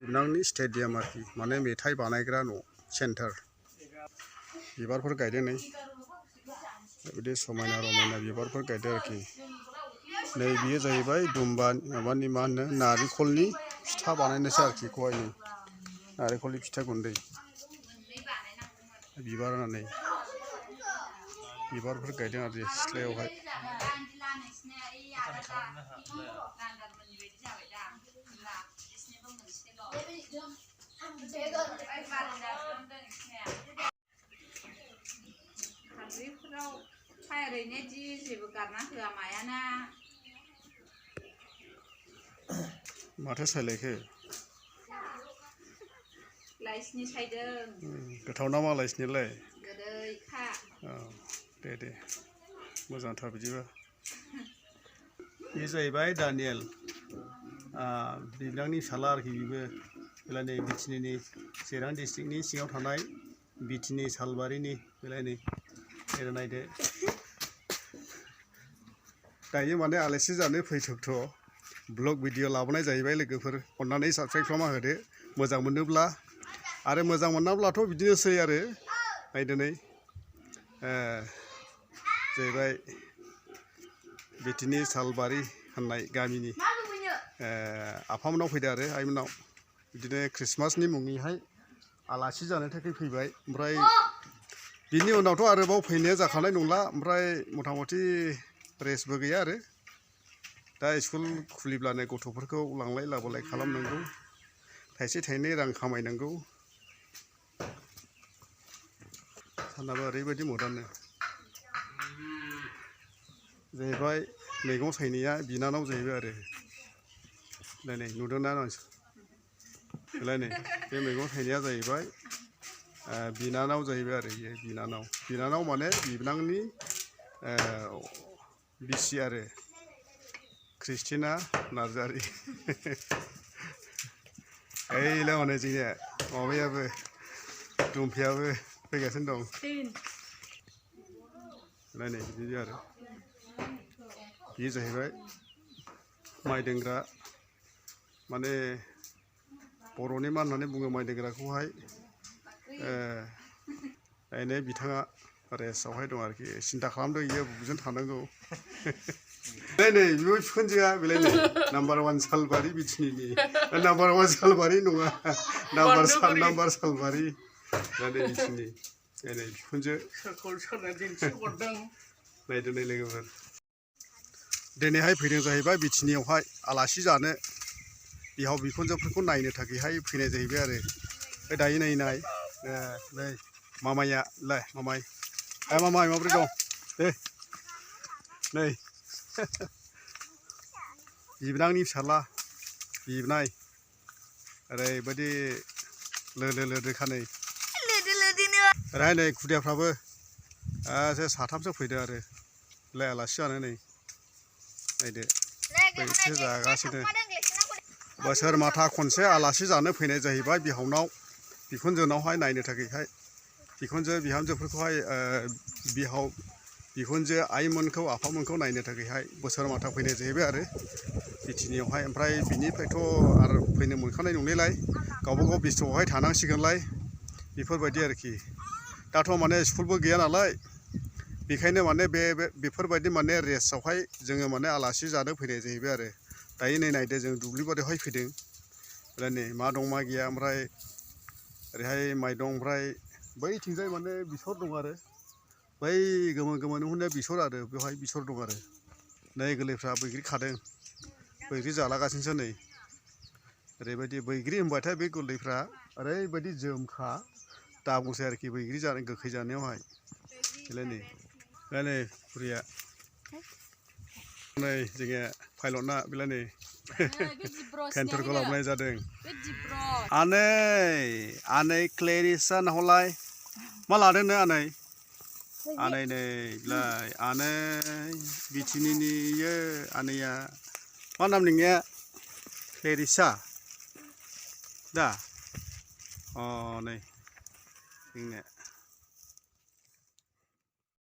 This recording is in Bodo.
Nangni stadium arki mane metai banaयग्रा न' center बिबारफोर गायदों नै बिदि समायना रमायना बिबारफोर गायदों आरोखि नै बियो जाहैबाय दुम्बा माबानि मा होनो नारेंखलनि फिथा बानायनायसो आरोखि खौहाय नै नारेंखलनि फिथा गुन्दै बिबार होनानै बिबारफोर गायदों आरो सिथ्लायावहाय माथो सायलायखो लाइसनि सायदों गोथाव नामा लाइसनिलाय गोदैखा दे मोजांथार बिदिबा बे जाहैबाय दानियेल बिबोनांनि फिसाला आरोखि बिबो बेलाय नै बिटिनिनि चिरां डिस्ट्रिक्टनि सिङाव थानाय बिटिनि सालबारिनि बेलाय नै नायदो दायो माने आलासि जानो फैथ'थ' ब्लग भिडिअ लाबोनाय जाहैबाय लोगोफोर अननानै साबस्क्राइब खालामना होदो मोजां मोनोब्ला आरो मोजां मोनाब्लाथ' बिदिनोसै आरो नायदो नै जाहैबाय बिटिनि सालबारि होननाय गामिनि आफामोननाव फैदो आरो आइमोननाव बिदिनो ख्रिस्टमासनि मुङैहाय आलासि जानो थाखाय फैबाय ओमफ्राय बिनि उनावथ' आरोबाव फैनाया जाखानाय नंला ओमफ्राय मथा-मथि रेस्टबो गैया आरो दा स्कुल खुलिब्लानो गथ'फोरखौ लांलाय लाबोलाय खालामनांगौ थाइसे थाइनै रां खामायनांगौ सानाबा ओरैबायदि मदार्न जाहैबाय मैगं सायनाया बिनानाव जाहैबाय आरो नै नुदोंना बेलाय नै बे मैगं सायनाया जाहैबाय बिनानाव जाहैबाय आरो बियो बिनानाव माने बिबोनांनि बिसि आरो क्रिस्टिना नार्जारि ओइलाय हनै जोंनिया माबायाबो दुमफियाबो फैगासिनो दं नै बिदि आरो बियो जाहैबाय माइ दोनग्रा माने बर'नि मा होननानै बुङो माइ दोनग्राखौहाय ओरैनो बिथाङा रेस्टआवहाय दं आरोखि सिन्था खालामदों इयो बबेजों थानांगौ नै बिबो बिखुनजोआ बेलाय नै नाम्बार 1 सालबारि बिटिनिनि नाम्बार 1 सालबारि नङा नाम्बार सालबारि नै बिटिनि नै बिखुनजो नायदो नै लोगोफोर दिनैहाय फैदों जाहैबाय बिटिनियावहाय आलासि जानो बिहाव बिखुनजोफोरखौ नायनो थाखायहाय फैनाय जाहैबाय आरो दायो नै मामाया लाय मामाय मामाय माब्रै दं दे नै बिबोनांनि फिसाला बिबोनाय ओरैबायदि लोदोखा नै ओरैहाय नै खुदियाफ्राबो साथामसो फैदो आरो लाय आलासि जानो नै नायदो बैसो जागासिनो बोसोर माथा खनसे आलासि जानो फैनाय जाहैबाय बिहावनाव बिखुनजोनावहाय नायनो थाखायहाय बिखुनजो बिहामजोफोरखौहाय बिहाव बिखुनजो आइमोनखौ आफामोनखौ नायनो थाखायहाय बोसोर माथा फैनाय जाहैबाय आरो बिटिनियावहाय ओमफ्राय बिनिफ्रायथ' आरो फैनो मोनखानाय नंनायलाय गावबागाव बेस्थ'आवहाय थानांसिगोनलाय बेफोरबायदि आरोखि दाथ' माने स्कुलबो गैया नालाय बेखायनो माने बेफोरबायदि माने रेस्टआवहाय जोङो माने आलासि जानो फैनाय जाहैबाय आरो दायो नै नायदो जों दुब्लिबारियावहाय फैदों ओमफ्राय नै मा दं मा गैया ओमफ्राय ओरैहाय माइ दं ओमफ्राय बैथिंजाय माने बेसर दं आरो बै गोमो गोमो नुहुरनाया बेसर आरो बेवहाय बेसर दं आरो नै गोरलैफ्रा बैग्रि खादों बैग्रि जालागासिनोसो नै ओरैबायदि बैग्रि होनबाथाय बे गोरलैफ्रा ओरैबायदि जोमखा दाबुंसै आरोखि बैग्रि जानो गोखै जानायावहाय बेलाय नै बुरिया नै जोंनिया पाइलटना बेलाय नै पेन्टरखौ लाबोनाय जादों आनै क्लेरिसा नाहरलाय मा लादोंनो आनै नै बेलाय आनै बिटिनिनि इयो आनैया मा नाम नोंनिया क्लेरिसा दा नै जोंनिया